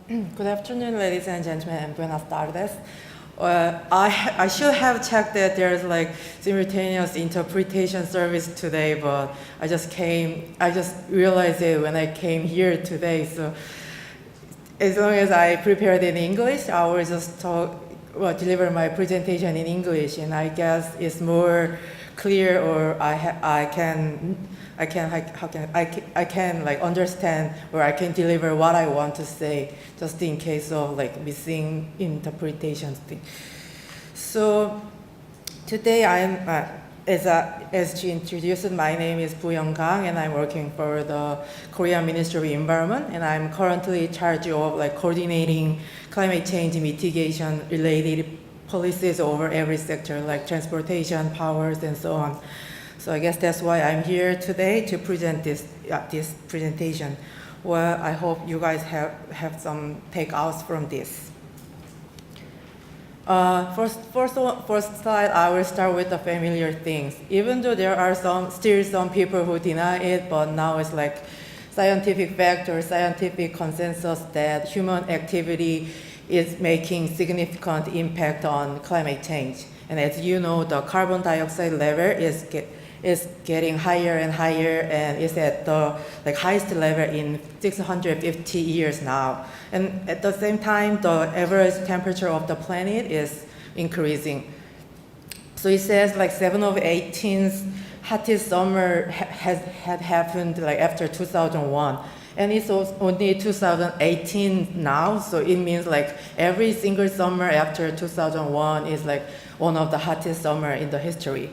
Good afternoon, ladies and gentlemen, and buenas tardes. I should have checked that there's like simultaneous interpretation service today, but I just realized it when I came here today. So as long as I prepared in English, I will just deliver my presentation in English, and I guess it's more clear, or I can like understand, or I can deliver what I want to say, just in case of like missing interpretations thing. So today as she introduced, my name is Buyoung Kang, and I'm working for the Korean Ministry of Environment, and I'm currently in charge of like coordinating climate change mitigation related policies over every sector, like transportation, powers, and so on. So I guess that's why I'm here today to present this presentation. Well, I hope you guys have some takeouts from this. First slide, I will start with the familiar things. Even though there are still some people who deny it, but now it's like scientific fact or scientific consensus that human activity is making significant impact on climate change. And as you know, the carbon dioxide level is getting higher and higher, and is at the highest level in 650 years now. And at the same time, the average temperature of the planet is increasing. So it says 7 of 18's hottest summer had happened after 2001. And it's only 2018 now, so it means every single summer after 2001 is one of the hottest summer in the history.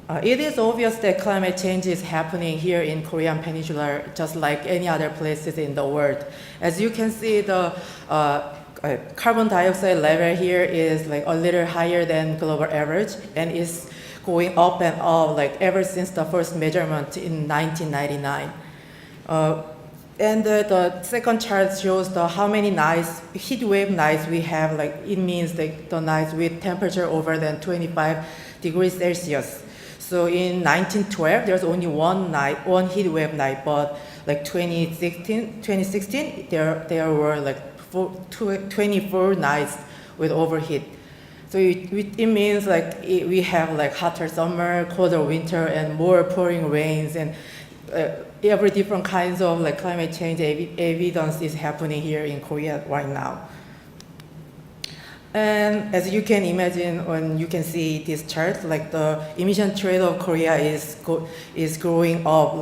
It is obvious that climate change is happening here in Korean Peninsula, just like any other places in the world. As you can see, the carbon dioxide level here is a little higher than global average, and is going up and up ever since the first measurement in 1999. And the second chart shows how many nights, heat wave nights we have. It means the nights with temperature over than 25 degrees Celsius. So in 1912, there's only one heat wave night, but 2016, there were 24 nights with overheat. So it means we have hotter summer, colder winter, and more pouring rains, and every different kinds of climate change evidence is happening here in Korea right now. And as you can imagine, when you can see this chart, the emission trade of Korea is growing up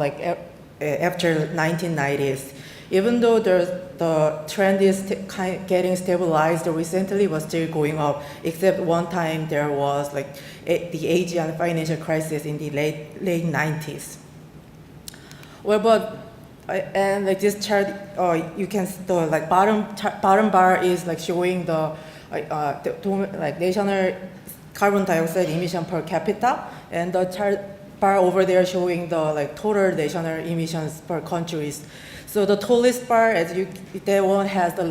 after 1990s. Even though the trend is getting stabilized recently, but still going up. Except one time there was the Asian financial crisis in the late 90s. Well, but and this chart, you can the bottom bar is showing the national carbon dioxide emission per capita, and the chart bar over there showing the total national emissions per countries. So the tallest bar, that one has the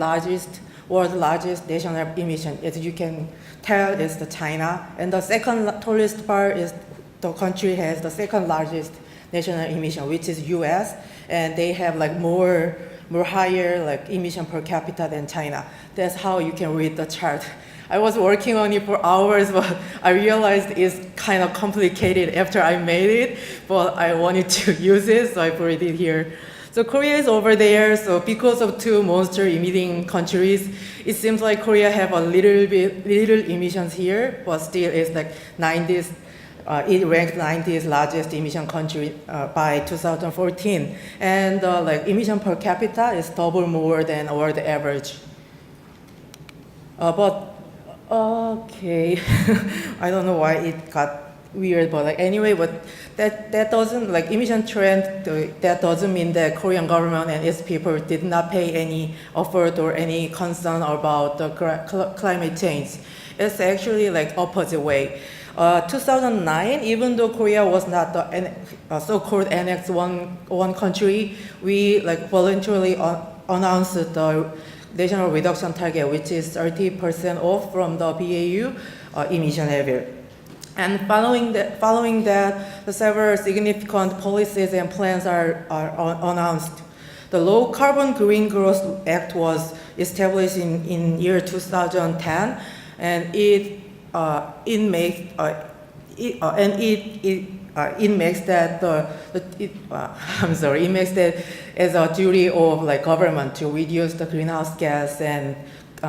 world's largest national emission. As you can tell, is the China, and the second tallest bar is the country has the second largest national emission, which is U.S., and they have more higher emission per capita than China. That's how you can read the chart. I was working on it for hours, but I realized it's kind of complicated after I made it, but I wanted to use it, so I put it here. So Korea is over there, so because of two monster emitting countries, it seems like Korea have a little emissions here, but still it's 90s. It ranked 90th largest emission country by 2014, and emission per capita is double more than world average. But okay, I don't know why it got weird, but anyway, but that doesn't emission trend. That doesn't mean that Korean government and its people did not pay any effort or any concern about the climate change. It's actually opposite way. 2009, even though Korea was not the so-called Annex 1 country, we voluntarily announced the national reduction target, which is 30% off from the BAU emission level. And following that, the several significant policies and plans are announced. The Low Carbon Green Growth Act was established in year 2010, and it makes that it makes that as a duty of like government to reduce the greenhouse gas and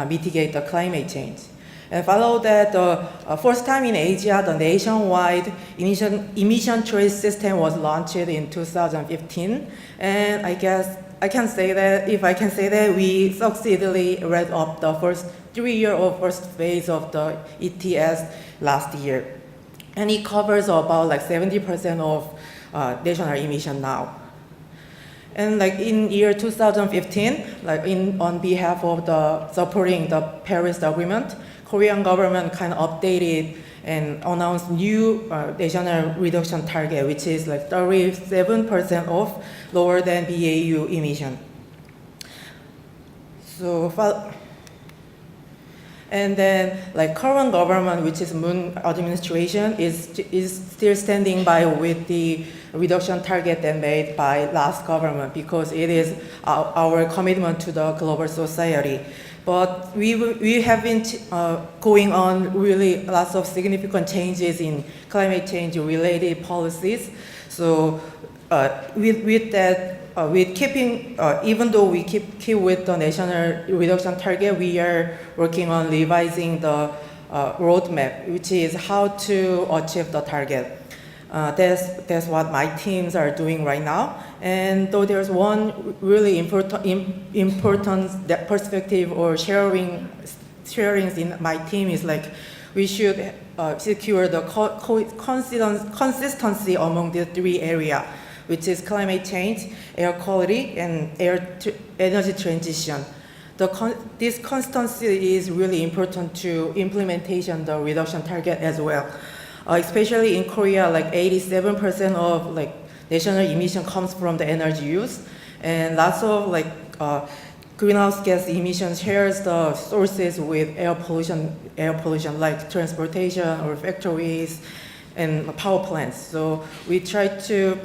mitigate the climate change. And follow that, the first time in Asia, the nationwide emission trade system was launched in 2015. And I guess I can say that, if I can say that, we successfully wrapped up the first 3 year of first phase of the ETS last year. And it covers about like 70% of national emission now. And like in year 2015, like on behalf of the supporting the Paris Agreement, Korean government kind of updated and announced new national reduction target, which is like 37% off, lower than BAU emission. So, and then like current government, which is Moon administration, is still standing by with the reduction target that made by last government, because it is our commitment to the global society. But we have been going on really lots of significant changes in climate change related policies. So with that, with keeping, even though we keep with the national reduction target, we are working on revising the roadmap, which is how to achieve the target. That's what my teams are doing right now. And though there's one really important perspective or sharings in my team is like we should secure the consistency among the three areas, which is climate change, air quality, and energy transition. This consistency is really important to implementation the reduction target as well. Especially in Korea, like 87% of like national emission comes from the energy use, and lots of like greenhouse gas emission shares the sources with air pollution like transportation or factories and power plants. So we try to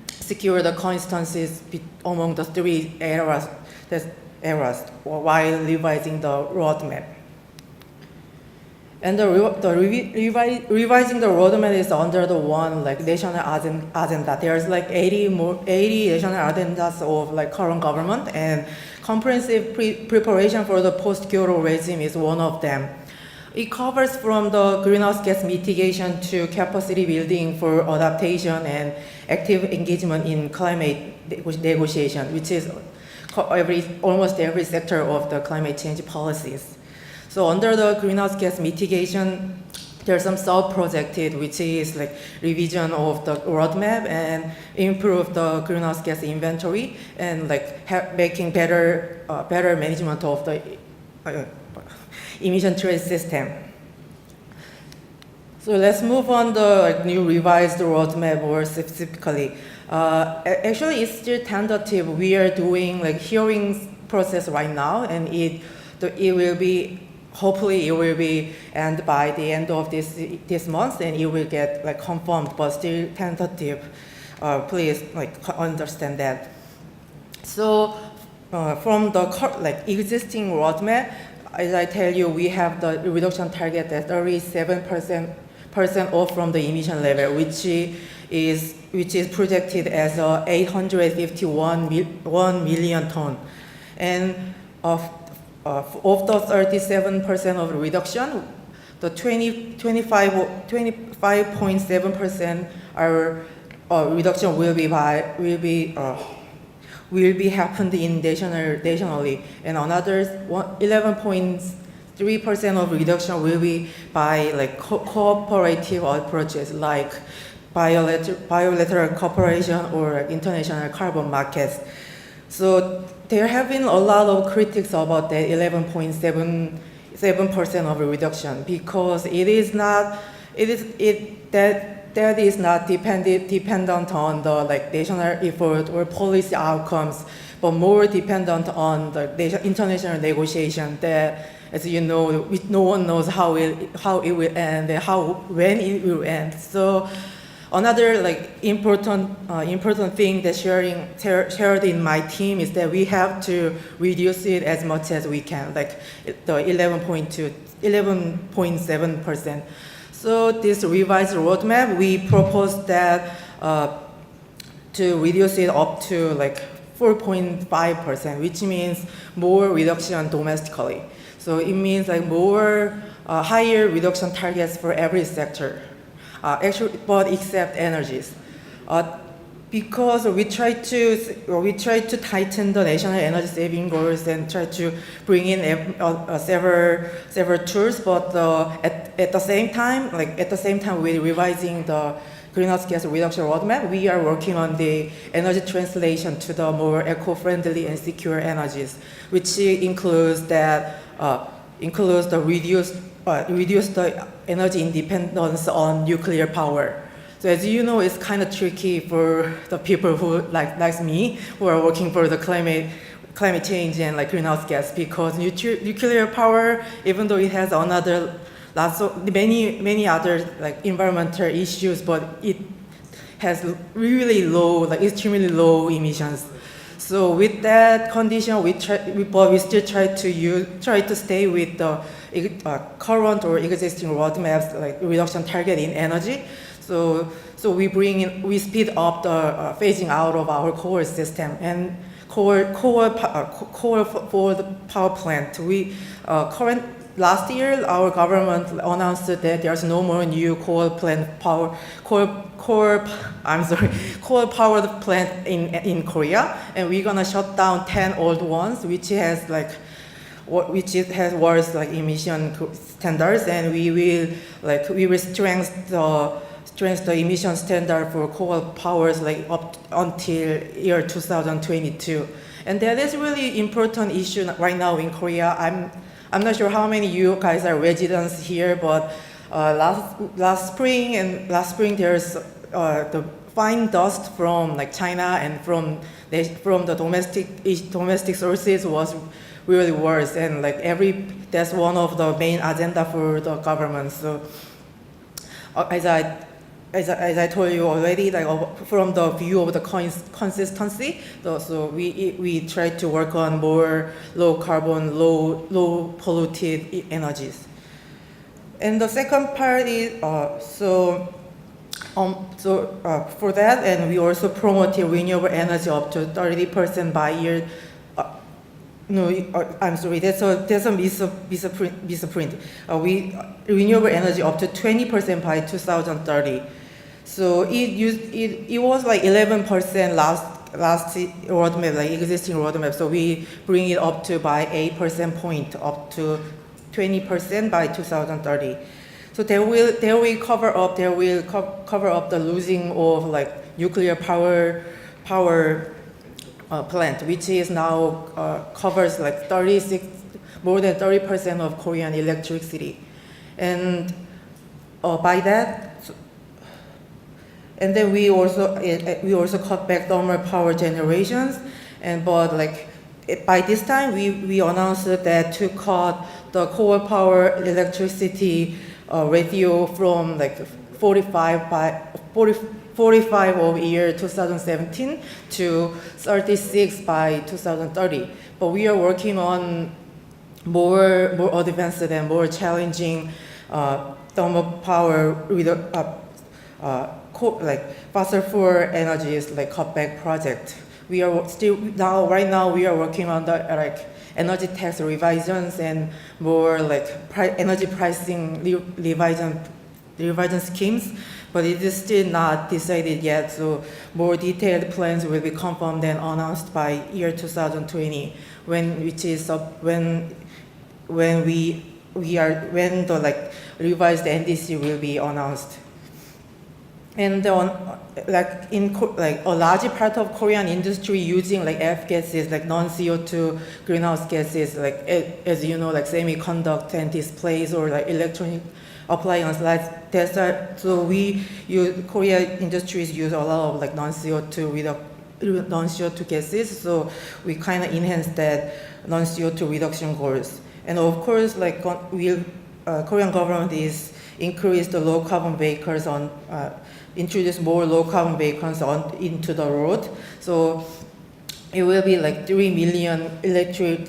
secure the consistencies among the three areas while revising the roadmap. And revising the roadmap is under the one like national agenda. There's like 80 national agendas of like current government, and comprehensive preparation for the post-Kyoto regime is one of them. It covers from the greenhouse gas mitigation to capacity building for adaptation and active engagement in climate negotiation, which is almost every sector of the climate change policies. So under the greenhouse gas mitigation, there's some sub-projected, which is like revision of the roadmap and improve the greenhouse gas inventory and like making better management of the emission trade system. So let's move on the like, new revised roadmap more specifically. Actually, it's still tentative. We are doing like hearings process right now, and it will be. Hopefully it will be end by the end of this month, and it will get like confirmed, but still tentative. Please like understand that. So from the like existing roadmap, as I tell you, we have the reduction target at 37% off from the emission level, which is projected as 851 million ton, and of the 37% of reduction, the 25.7% reduction will be happened in nationally, and another 11.3% of reduction will be by like cooperative approaches like bilateral cooperation or international carbon markets. So there have been a lot of critics about the 11.7% of reduction, because that is not dependent on the like national effort or policy outcomes, but more dependent on the international negotiation that, as you know, no one knows how it will end and when it will end. So Another like important thing that shared in my team is that we have to reduce it as much as we can, like the 11.7%. So this revised roadmap, we proposed that to reduce it up to like 4.5%, which means more reduction domestically. So it means like more higher reduction targets for every sector. Actually, but except energies, because we try to tighten the national energy saving goals and try to bring in several tools. But at the same time, we're revising the greenhouse gas reduction roadmap. We are working on the energy translation to the more eco-friendly and secure energies, which includes the reduce the energy independence on nuclear power. So as you know, it's kind of tricky for the people who like me who are working for the climate change and like greenhouse gas, because nuclear power, even though it has many other like environmental issues, but it has really low, like extremely low emissions. So with that condition, we still try to stay with the current or existing roadmaps, like reduction target in energy. So we speed up the phasing out of our coal system and coal for the power plant. Last year, our government announced that there's no more new coal powered plant in Korea, and we're gonna shut down 10 old ones, which has worse like emission standards, and we will strengthen the emission standard for coal powers like up until year 2022, and that is really important issue right now in Korea. I'm not sure how many you guys are residents here, but last spring there's the fine dust from like China and from the domestic sources was really worse, and like that's one of the main agenda for the government. So as I told you already, like from the view of the consistency, so we try to work on more low carbon, low polluted energies. And the second part is for that, and we also promoted renewable energy up to 30% by year. I'm sorry. That's a misprint. We renewable energy up to 20% by 2030. So it was like 11% last roadmap, like existing roadmap. So we bring it up to by 8% point, up to 20% by 2030. So they will cover up the losing of like nuclear power plant, which is now covers like more than 30% of Korean electricity, and by that. And then we also cut back thermal power generations, but like by this time we announced that to cut the coal power electricity ratio from like 45 of year 2017 to 36 by 2030. But we are working on more advanced and more challenging thermal power like fossil fuel energies like cutback project. We are still right now we are working on the like energy tax revisions and more like energy pricing revision schemes, but it is still not decided yet. So more detailed plans will be confirmed and announced by year 2020, when the like revised NDC will be announced. And a large part of Korean industry using like F gases, like non-CO2 greenhouse gases, like as you know, like semiconductor and displays or like electronic appliances. So Korean industries use a lot of like non-CO2 gases. So we kind of enhance that non-CO2 reduction goals. And of course, like Korean government is increase the low carbon vehicles on introduce more low carbon vehicles into the road. So it will be like 3 million electronic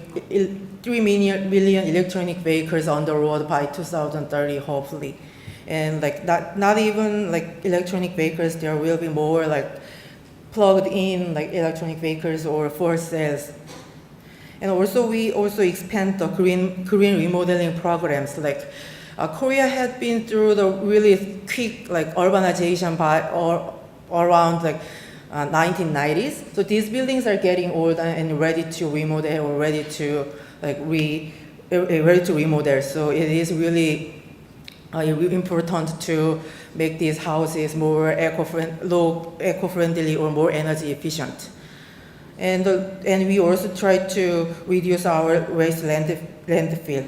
vehicles on the road by 2030, hopefully. And like not even like electronic vehicles, there will be more like plugged in like electronic vehicles or fuel cells. And also we also expand the green remodeling programs. Like Korea had been through the really quick like urbanization around like 1990s. So these buildings are getting older and ready to remodel or ready to remodel. So it is really important to make these houses more eco-friendly or more energy efficient. And we also try to reduce our waste landfill.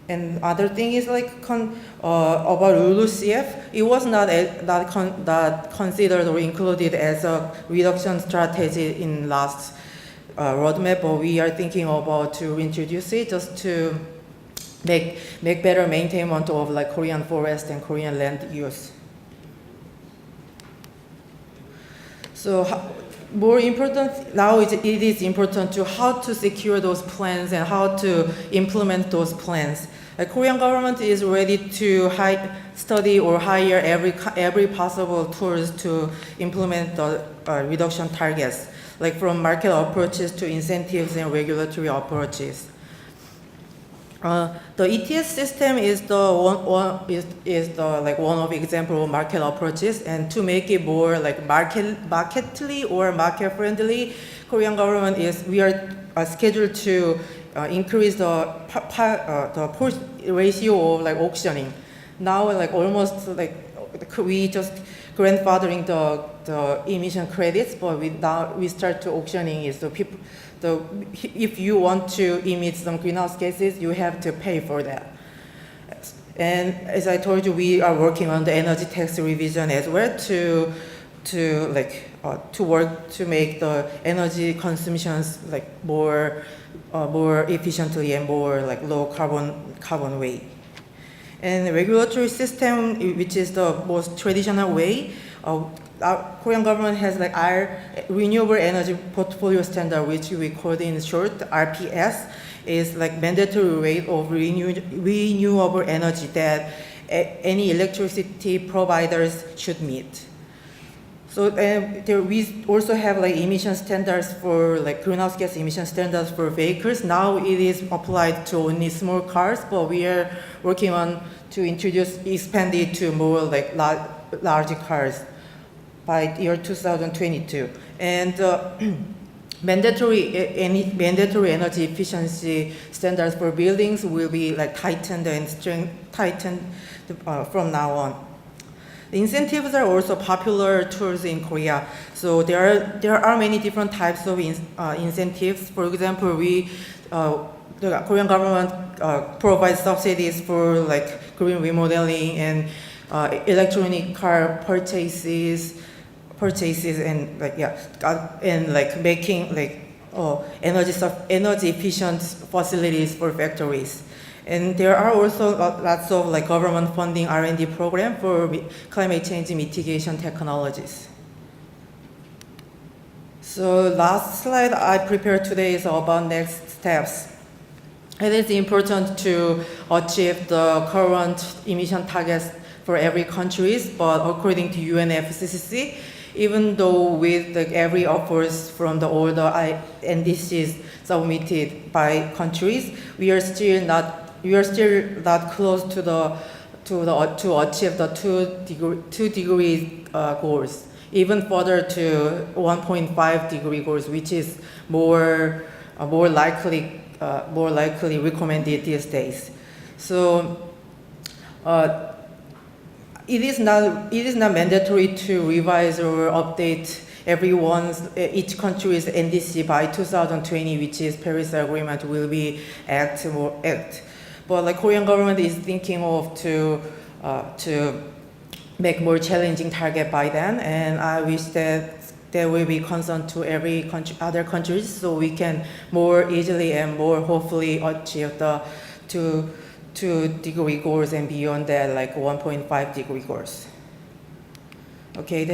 And other thing is like about LULUCF, it was not considered or included as a reduction strategy in last roadmap, but we are thinking about to introduce it just to make better maintenance of like Korean forest and Korean land use. So more important now, it is important to how to secure those plans and how to implement those plans. The Korean government is ready to study or hire every possible tools to implement the reduction targets, like from market approaches to incentives and regulatory approaches. The ETS system is one of example of market approaches, and to make it more like marketly or market friendly, Korean government we are scheduled to increase the ratio of like auctioning. Now like almost like we just grandfathering the emission credits, but we start to auctioning it. So if you want to emit some greenhouse gases, you have to pay for that. And as I told you, we are working on the energy tax revision as well to work to make the energy consumptions like more efficiently and more like low carbon way. And the regulatory system, which is the most traditional way, our Korean government has like our renewable energy portfolio standard, which we call in short RPS, is like mandatory rate of renewable energy that any electricity providers should meet. So we also have like emission standards for like greenhouse gas emission standards for vehicles. Now it is applied to only small cars, but we are working on to expand it to more like large cars by year 2022. And mandatory energy efficiency standards for buildings will be like tightened from now on. The incentives are also popular tools in Korea. So there are many different types of incentives. For example, the Korean government provides subsidies for like green remodeling and electronic car purchases and making like energy efficient facilities for factories. And there are also lots of like government funding R&D program for climate change mitigation technologies. So last slide I prepared today is about next steps. It is important to achieve the current emission targets for every countries, but according to UNFCCC, even though with like every offers from the older NDCs submitted by countries, we are still not close to achieve the 2 degree goals. Even further to 1.5 degree goals, which is more likely recommended these days. So it is not mandatory to revise or update each country's NDC by 2020, which is Paris Agreement will be act. But like Korean government is thinking of to make more challenging target by then, and I wish that there will be concern to every other countries, so we can more easily and more hopefully achieve the 2 degree goals and beyond that, like 1.5 degree goals. Okay,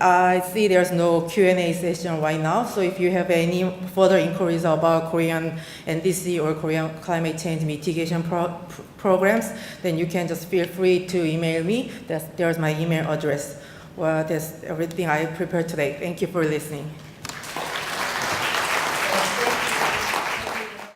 I see there's no Q&A session right now, so if you have any further inquiries about Korean NDC or Korean climate change mitigation programs, then you can just feel free to email me. There's my email address. Well, that's everything I prepared today. Thank you for listening.